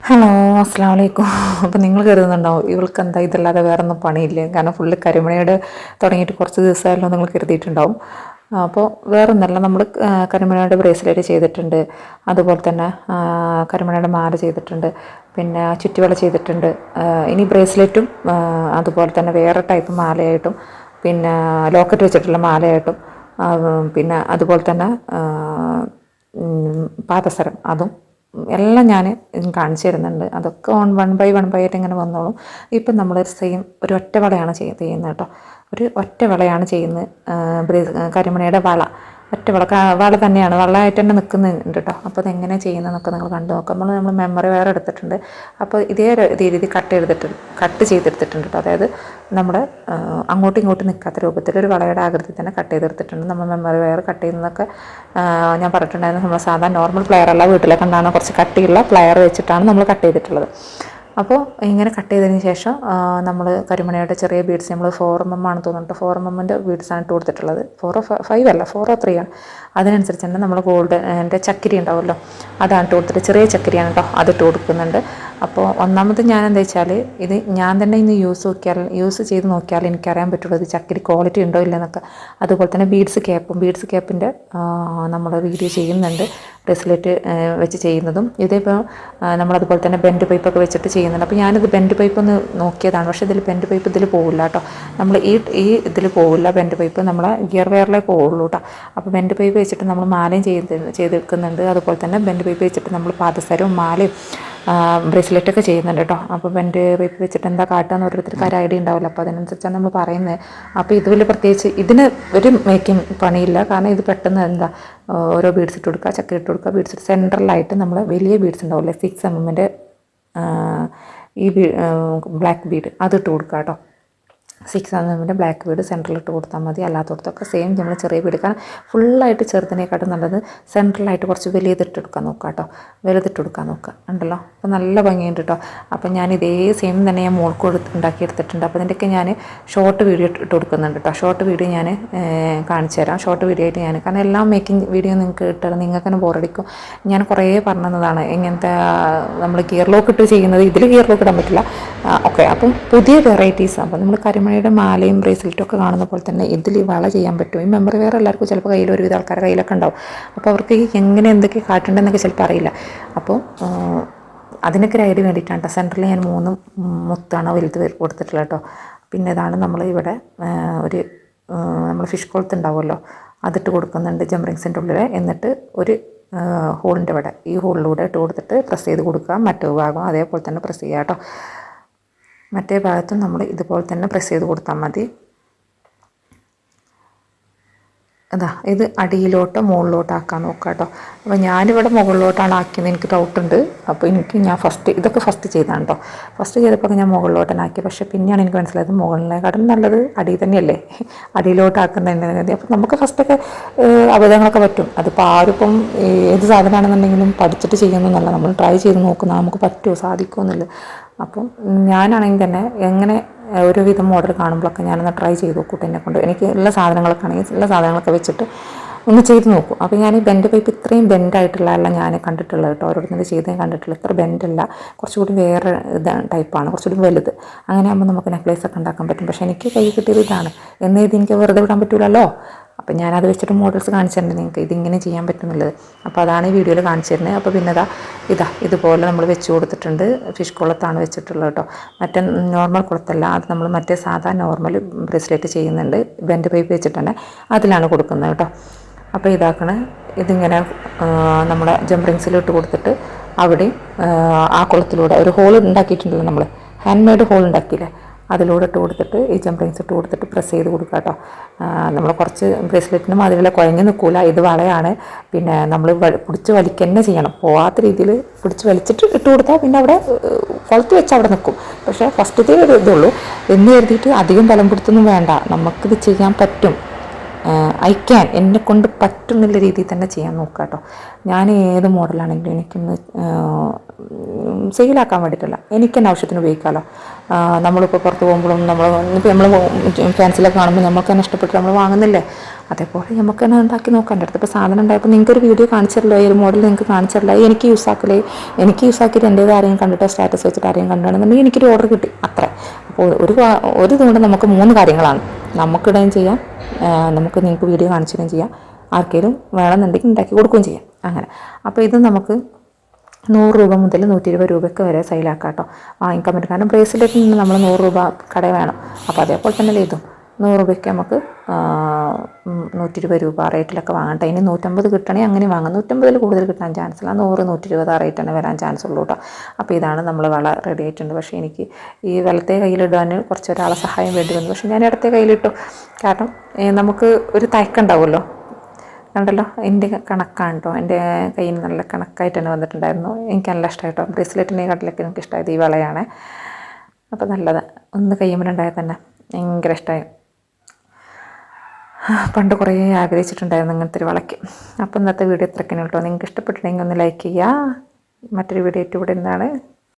Hello, അസ്സാം വലൈക്കും. അപ്പോൾ നിങ്ങൾ കരുതുന്നുണ്ടാവും ഇവൾക്ക് എന്താ ഇതല്ലാതെ വേറെ ഒന്നും പണിയില്ല, കാരണം ഫുള്ള് കരിമണിയുടെ തുടങ്ങിയിട്ട് കുറച്ച് ദിവസമായല്ലോ നിങ്ങൾ കരുതിയിട്ടുണ്ടാവും. അപ്പോൾ വേറെ ഒന്നല്ല, നമ്മൾ കരിമണിയുടെ ബ്രേസ്ലെറ്റ് ചെയ്തിട്ടുണ്ട്, അതുപോലെ തന്നെ കരിമണിയുടെ മാല ചെയ്തിട്ടുണ്ട്, പിന്നെ ചുറ്റുവള ചെയ്തിട്ടുണ്ട്. ഇനി ബ്രേസ്ലെറ്റും അതുപോലെ തന്നെ വേറെ ടൈപ്പ് മാലയായിട്ടും, പിന്നെ ലോക്കറ്റ് വെച്ചിട്ടുള്ള മാലയായിട്ടും, പിന്നെ അതുപോലെ തന്നെ പാദസരം അതും എല്ലാം ഞാൻ കാണിച്ചു തരുന്നുണ്ട്. അതൊക്കെ വൺ ബൈ ആയിട്ട് ഇങ്ങനെ വന്നോളും. ഇപ്പം നമ്മൾ സെയിം ഒരു ഒറ്റ വളയാണ് ചെയ്യുന്നത് കേട്ടോ. ഒരു ഒറ്റ വളയാണ് ചെയ്യുന്നത്. കരിമണിയുടെ വള ഒറ്റ വള തന്നെയാണ്, വളമായിട്ട് തന്നെ നിൽക്കുന്നുണ്ട് കേട്ടോ. അപ്പോൾ അതെങ്ങനെ ചെയ്യുന്നതെന്നൊക്കെ നിങ്ങൾ കണ്ടു നോക്കാം. നമ്മൾ മെമ്മറി വെയർ എടുത്തിട്ടുണ്ട്. അപ്പോൾ ഇതേ രീതി കട്ട് ചെയ്തെടുത്തിട്ടുണ്ട് കേട്ടോ. അതായത് നമ്മുടെ അങ്ങോട്ടും ഇങ്ങോട്ടും നിൽക്കാത്ത രൂപത്തിൽ ഒരു വളയുടെ ആകൃതി തന്നെ കട്ട് ചെയ്തെടുത്തിട്ടുണ്ട്. നമ്മൾ മെമ്മറി വെയർ കട്ട് ചെയ്യുന്നതൊക്കെ ഞാൻ പറഞ്ഞിട്ടുണ്ടായിരുന്നു. നമ്മൾ സാധാരണ നോർമൽ പ്ലെയർ അല്ല, വീട്ടിലൊക്കെ ഉണ്ടാകുന്ന കുറച്ച് കട്ടിയുള്ള പ്ലെയർ വെച്ചിട്ടാണ് നമ്മൾ കട്ട് ചെയ്തിട്ടുള്ളത്. അപ്പോൾ ഇങ്ങനെ കട്ട് ചെയ്തതിന് ശേഷം നമ്മൾ കരിമണിയുടെ ചെറിയ ബീഡ്സ്, നമ്മൾ 4mm ആണ് തോന്നുന്നുണ്ട്, 4mm ബീഡ്സാണ് ഇട്ട് കൊടുത്തിട്ടുള്ളത്. 4 അല്ല 4 ആണ്. അതിനനുസരിച്ച് തന്നെ നമ്മൾ ഗോൾഡിൻ്റെ ചക്കിരി ഉണ്ടാവുമല്ലോ, അതാണ് ഇട്ട് കൊടുത്തിട്ട്, ചെറിയ ചക്കിരിയാണ് കേട്ടോ, അതിട്ട് കൊടുക്കുന്നുണ്ട്. അപ്പോൾ ഒന്നാമത് ഞാൻ എന്താ വെച്ചാൽ, ഇത് ഞാൻ തന്നെ ഇന്ന് യൂസ് ചെയ്ത് നോക്കിയാൽ എനിക്കറിയാൻ പറ്റുള്ളൂ ഇത് ചക്കിരി ക്വാളിറ്റി ഉണ്ടോ ഇല്ലെന്നൊക്കെ. അതുപോലെ തന്നെ ബീഡ്സ് ക്യാപ്പിൻ്റെ നമ്മൾ വീഡിയോ ചെയ്യുന്നുണ്ട്, ബ്രേസ്ലെറ്റ് വെച്ച് ചെയ്യുന്നതും. ഇതിപ്പോൾ നമ്മളതുപോലെ തന്നെ ബെൻഡ് പൈപ്പൊക്കെ വെച്ചിട്ട് ചെയ്യുന്നുണ്ട്. അപ്പോൾ ഞാനിത് ബെൻഡ് പൈപ്പ് ഒന്ന് നോക്കിയതാണ്, പക്ഷേ ഇതിൽ ബെൻഡ് പൈപ്പ് ഇതിൽ പോകില്ല കേട്ടോ. നമ്മൾ ഈ ഇതിൽ പോകില്ല ബെൻഡ് പൈപ്പ്, നമ്മളെ ഗിയർ വെയറിലേ പോവുള്ളൂ കേട്ടോ. അപ്പോൾ ബെൻഡ് പൈപ്പ് വെച്ചിട്ട് നമ്മൾ മാലയും ചെയ്തെടുക്കുന്നുണ്ട്. അതുപോലെ തന്നെ ബെൻഡ് പൈപ്പ് വെച്ചിട്ട് നമ്മൾ പാദസരവും മാലയും ബ്രേസ്ലെറ്റൊക്കെ ചെയ്യുന്നുണ്ട് കേട്ടോ. അപ്പോൾ ബെൻഡ് പൈപ്പ് വെച്ചിട്ട് എന്താ കാട്ടുകയെന്ന് ഓരോരുത്തർക്ക് ഒരു ഐഡിയ ഉണ്ടാവില്ല. അപ്പോൾ അതിനനുസരിച്ചാണ് നമ്മൾ പറയുന്നത്. അപ്പോൾ ഇത് പ്രത്യേകിച്ച് ഇതിന് ഒരു മേക്കിംഗ് പണിയില്ല, കാരണം ഇത് പെട്ടെന്ന് എന്താ ഓരോ ബീഡ്സ് ഇട്ട് കൊടുക്കുക, ചക്കര ഇട്ട് കൊടുക്കുക, ബീഡ്സ് സെൻട്രലായിട്ട് നമ്മൾ വലിയ ബീഡ്സ് ഉണ്ടാവില്ലേ 6mm ഈ ബ്ലാക്ക് ബീഡ് അതിട്ട് കൊടുക്കുക കേട്ടോ. 6mm ബ്ലാക്ക് ബീഡ് സെൻട്രലിട്ട് കൊടുത്താൽ മതി. അല്ലാത്തടത്തൊക്കെ സെയിം നമ്മൾ ചെറിയ ബീഡ്, കാരണം ഫുള്ളായിട്ട് ചെറുതിനെക്കാട്ടും നല്ലത് സെൻട്രലായിട്ട് കുറച്ച് വലുതിട്ട് കൊടുക്കാൻ നോക്കുക കേട്ടോ, വലുതിട്ട് കൊടുക്കാൻ നോക്കുക ഉണ്ടല്ലോ. അപ്പോൾ നല്ല ഭംഗിയുണ്ട് കേട്ടോ. അപ്പോൾ ഞാൻ ഇതേ സെയിം തന്നെ ഞാൻ മോൾക്ക് ഉണ്ടാക്കിയെടുത്തിട്ടുണ്ട്. അപ്പോൾ ഇതിൻ്റെയൊക്കെ ഞാൻ ഷോർട്ട് വീഡിയോ ഇട്ട് കൊടുക്കുന്നുണ്ട് കേട്ടോ. ഷോർട്ട് വീഡിയോ ഞാൻ കാണിച്ചു തരാം, ഷോർട്ട് വീഡിയോ ആയിട്ട് ഞാൻ, കാരണം എല്ലാ മേക്കിംഗ് വീഡിയോ നിങ്ങൾക്ക് ഇട്ടാൽ നിങ്ങൾക്ക് തന്നെ ബോറടിക്കും. ഞാൻ കുറേ പറഞ്ഞതാണ് ഇങ്ങനത്തെ നമ്മൾ ഗിയർ ലോക്ക് ഇട്ട് ചെയ്യുന്നത്, ഇതിൽ ഗിയർ ലോക്ക് ഇടാൻ പറ്റില്ല. ഓക്കെ, അപ്പം പുതിയ വെറൈറ്റീസ്, അപ്പോൾ നമ്മൾ കരിമണിയുടെ മാലയും ബ്രേസ്ലെറ്റും ഒക്കെ കാണുന്ന പോലെ തന്നെ ഇതിൽ വള ചെയ്യാൻ പറ്റും. ഈ മെമ്മറി വെയർ എല്ലാവർക്കും ചിലപ്പോൾ കയ്യിൽ ഒരുവിധ ആൾക്കാരുടെ കയ്യിലൊക്കെ ഉണ്ടാവും. അപ്പോൾ അവർക്ക് എങ്ങനെ എന്തൊക്കെ കാട്ടേണ്ടതെന്നൊക്കെ ചിലപ്പോൾ അറിയില്ല. അപ്പോൾ അതിനൊക്കെ ഒരു ഐഡിയ വേണ്ടിയിട്ടാണ് കേട്ടോ. സെൻറ്ററിൽ ഞാൻ 3 മുത്താണ് വലുത് കൊടുത്തിട്ടുള്ളത് കേട്ടോ. പിന്നെ ഇതാണ് നമ്മൾ ഇവിടെ ഒരു നമ്മൾ ഫിഷ് കൊളുത്ത് ഉണ്ടാവുമല്ലോ, അതിട്ട് കൊടുക്കുന്നുണ്ട് ജംറിങ്സിൻ്റെ ഉള്ളിൽ. എന്നിട്ട് ഒരു ഹോളിൻ്റെ ഇവിടെ ഈ ഹോളിലൂടെ ഇട്ട് കൊടുത്തിട്ട് പ്രസ് ചെയ്ത് കൊടുക്കുക. മറ്റേ ഭാഗം അതേപോലെ തന്നെ പ്രസ് ചെയ്യുക കേട്ടോ. മറ്റേ ഭാഗത്തും നമ്മൾ ഇതുപോലെ തന്നെ പ്രസ് ചെയ്ത് കൊടുത്താൽ മതി. അതാ ഇത് അടിയിലോട്ടോ മുകളിലോട്ടോ ആക്കാൻ നോക്കാം കേട്ടോ. അപ്പോൾ ഞാനിവിടെ മുകളിലോട്ടാണ് ആക്കിയത്, എനിക്ക് ഡൗട്ടുണ്ട്. അപ്പോൾ ഞാൻ ഇതൊക്കെ ഫസ്റ്റ് ചെയ്താണ് കേട്ടോ. ഫസ്റ്റ് ചെയ്തപ്പോൾ ഞാൻ മുകളിലോട്ടാണ് ആക്കി, പക്ഷേ പിന്നെയാണ് എനിക്ക് മനസ്സിലായത് മുകളിലേക്കാട്ടും നല്ലത് അടിയിൽ തന്നെയല്ലേ, അടിയിലോട്ട് ആക്കുന്നതന്നെ. അപ്പോൾ നമുക്ക് ഫസ്റ്റൊക്കെ അബദ്ധങ്ങളൊക്കെ പറ്റും. അതിപ്പോൾ ആരിപ്പം ഏത് സാധനമാണെന്നുണ്ടെങ്കിലും പഠിച്ചിട്ട് ചെയ്യുന്നതല്ല, നമ്മൾ ട്രൈ ചെയ്ത് നോക്കുന്ന നമുക്ക് പറ്റുമോ സാധിക്കുമോ എന്നുള്ളത്. അപ്പം ഞാനാണെങ്കിൽ തന്നെ എങ്ങനെ ഒരുവിധം മോഡൽ കാണുമ്പോഴൊക്കെ ഞാനൊന്ന് ട്രൈ ചെയ്ത് നോക്കൂട്ടെ, എന്നെ കൊണ്ട് എനിക്ക് ഉള്ള സാധനങ്ങളൊക്കെ ആണെങ്കിൽ ഉള്ള സാധനങ്ങളൊക്കെ വെച്ചിട്ട് ഒന്ന് ചെയ്ത് നോക്കും. അപ്പോൾ ഞാൻ ഈ ബെൻഡ് പൈപ്പ് ഇത്രയും ബെൻഡായിട്ടുള്ള ഞാൻ കണ്ടിട്ടുള്ളത് കേട്ടോ, ഓരോരുത്തർ ചെയ്ത് ഞാൻ കണ്ടിട്ടുള്ളത്. ഇത്ര ബെൻഡല്ല, കുറച്ചുകൂടി വേറെ ടൈപ്പാണ്, കുറച്ചുകൂടി വലുത്. അങ്ങനെ ആകുമ്പോൾ നമുക്ക് നെക്ലേസൊക്കെ ഉണ്ടാക്കാൻ പറ്റും. പക്ഷേ എനിക്ക് കൈ കിട്ടിയത് ഇതാണ്, എന്നേ ഇത് എനിക്ക് വെറുതെ വിടാൻ പറ്റില്ലല്ലോ. അപ്പം ഞാനത് വെച്ചിട്ട് മോഡൽസ് കാണിച്ചു തരുന്നുണ്ട് നിങ്ങൾക്ക് ഇതിങ്ങനെ ചെയ്യാൻ പറ്റുന്നുള്ളത്. അപ്പോൾ അതാണ് ഈ വീഡിയോയിൽ കാണിച്ചു തരുന്നത്. അപ്പോൾ പിന്നെ ഇതുപോലെ നമ്മൾ വെച്ച് കൊടുത്തിട്ടുണ്ട്. ഫിഷ് കുളത്താണ് വെച്ചിട്ടുള്ളത് കേട്ടോ, മറ്റേ നോർമൽ കുളത്തല്ല, അത് നമ്മൾ മറ്റേ സാധാ നോർമൽ ബ്രേസ്ലെറ്റ് ചെയ്യുന്നുണ്ട് ബെൻഡ് പൈപ്പ് വെച്ചിട്ട് തന്നെ, അതിലാണ് കൊടുക്കുന്നത് കേട്ടോ. അപ്പോൾ ഇതിങ്ങനെ നമ്മളെ ജംറിങ്സിലിട്ട് കൊടുത്തിട്ട് അവിടെ ആ കുളത്തിലൂടെ ഒരു ഹോൾ ഉണ്ടാക്കിയിട്ടുണ്ടല്ലോ, നമ്മൾ ഹാൻഡ് മെയ്ഡ് ഹോൾ ഉണ്ടാക്കിയില്ലേ, അതിലൂടെ ഇട്ട് കൊടുത്തിട്ട് ഈ ജംറിങ്സ് ഇട്ട് കൊടുത്തിട്ട് പ്രസ് ചെയ്ത് കൊടുക്കുക കേട്ടോ. നമ്മൾ കുറച്ച് ബ്രേസ്ലെറ്റിന് മാതിരിയുള്ള കുഴഞ്ഞ് നിൽക്കില്ല, ഇത് വളയാണ്. പിന്നെ നമ്മൾ പിടിച്ച് വലിക്കുക ചെയ്യണം, പോകാത്ത രീതിയിൽ പിടിച്ച് വലിച്ചിട്ട് ഇട്ട് കൊടുത്താൽ പിന്നെ അവിടെ കൊളുത്ത് വെച്ച് അവിടെ നിൽക്കും. പക്ഷേ ഫസ്റ്റത്തെ ഒരു ഇതുള്ളൂ എന്ന് കരുതിയിട്ട് അധികം ബലം പിടുത്തൊന്നും വേണ്ട, നമുക്കിത് ചെയ്യാൻ പറ്റും. എന്നെ കൊണ്ട് പറ്റും എന്നുള്ള രീതിയിൽ തന്നെ ചെയ്യാൻ നോക്കുക കേട്ടോ. ഞാൻ ഏത് മോഡലാണെങ്കിലും എനിക്കൊന്ന് സെയിലാക്കാൻ വേണ്ടിയിട്ടല്ല, എനിക്ക് തന്നെ ആവശ്യത്തിന് ഉപയോഗിക്കാമല്ലോ. നമ്മളിപ്പോൾ പുറത്ത് പോകുമ്പോഴും ഇപ്പോൾ നമ്മൾ ഫാൻസിലൊക്കെ കാണുമ്പോൾ നമുക്ക് തന്നെ ഇഷ്ടപ്പെട്ട് നമ്മൾ വാങ്ങുന്നില്ലേ, അതേപോലെ നമുക്ക് തന്നെ ഉണ്ടാക്കി നോക്കാം. എൻ്റെ അടുത്ത് ഇപ്പോൾ സാധനം ഉണ്ടായപ്പോൾ നിങ്ങൾക്കൊരു വീഡിയോ കാണിച്ചിട്ടുള്ളൂ, ഈ ഒരു മോഡൽ നിങ്ങൾക്ക് കാണിച്ചിട്ടില്ല, എനിക്ക് യൂസ് ആക്കിയിട്ട് എൻ്റേത് ആരെയും കണ്ടിട്ടോ സ്റ്റാറ്റസ് വെച്ചിട്ട് ആരെയും കണ്ടാണെന്നുണ്ടെങ്കിൽ എനിക്കൊരു ഓർഡർ കിട്ടി, അത്ര. അപ്പോൾ ഒരു ഇതുകൊണ്ട് നമുക്ക് 3 കാര്യങ്ങളാണ്. നമുക്കിടുകയും ചെയ്യാം, നിങ്ങൾക്ക് വീഡിയോ കാണിച്ചിടുകയും ചെയ്യാം, ആർക്കെങ്കിലും വേണമെന്നുണ്ടെങ്കിൽ ഉണ്ടാക്കി കൊടുക്കുകയും ചെയ്യാം, അങ്ങനെ. അപ്പോൾ ഇത് നമുക്ക് 100 രൂപ മുതൽ 120 രൂപയ്ക്ക് വരെ സെയിലാക്കാം കേട്ടോ, വാങ്ങിക്കാൻ പറ്റും. കാരണം ബ്രേസ്ലെറ്റിൽ നിന്ന് നമ്മൾ 100 രൂപ കട വേണം. അപ്പോൾ അതേപോലെ തന്നെ ഇതും 100 രൂപയ്ക്ക് നമുക്ക് 120 രൂപ റേറ്റിലൊക്കെ വാങ്ങട്ടെ. ഇനി 150 കിട്ടണമെങ്കിൽ അങ്ങനെ വാങ്ങാം, 150 കൂടുതൽ കിട്ടാൻ ചാൻസ് ഇല്ല, 100 120 ആ റേറ്റ് തന്നെ വരാൻ ചാൻസ് ഉള്ളൂ കേട്ടോ. അപ്പോൾ ഇതാണ് നമ്മൾ വള റെഡി ആയിട്ടുണ്ട്. പക്ഷേ എനിക്ക് ഈ വലത്തെ കയ്യിലിടാൻ കുറച്ച് ഒരാളെ സഹായം വേണ്ടി വന്നു. പക്ഷേ ഞാൻ ഇടത്തെ കയ്യിലിട്ടു, കാരണം നമുക്ക് ഒരു തയക്കം ഉണ്ടാവുമല്ലോ. കണ്ടല്ലോ, എൻ്റെ കണക്കാണ് കേട്ടോ, എൻ്റെ കയ്യിൽ നല്ല കണക്കായിട്ട് തന്നെ വന്നിട്ടുണ്ടായിരുന്നു. എനിക്ക് നല്ല ഇഷ്ടമായിട്ടോ, ബ്രേസ്ലെറ്റിനെക്കാട്ടിലൊക്കെ എനിക്ക് ഇഷ്ടമായത് ഈ വളയാണ്. അപ്പോൾ നല്ലത്, ഒന്ന് കയ്യുമ്പോഴുണ്ടായാൽ തന്നെ ഭയങ്കര ഇഷ്ടമായി. പണ്ട് കുറേ ആഗ്രഹിച്ചിട്ടുണ്ടായിരുന്നു ഇങ്ങനത്തെ ഒരു വളയ്ക്ക്. അപ്പോൾ ഇന്നത്തെ വീഡിയോ ഇത്രയ്ക്കാണ് കേട്ടോ. നിങ്ങൾക്ക് ഇഷ്ടപ്പെട്ടിട്ടുണ്ടെങ്കിൽ ഒന്ന് ലൈക്ക് ചെയ്യുക. മറ്റൊരു വീഡിയോ ആയിട്ട് ഇവിടെ എന്താണ്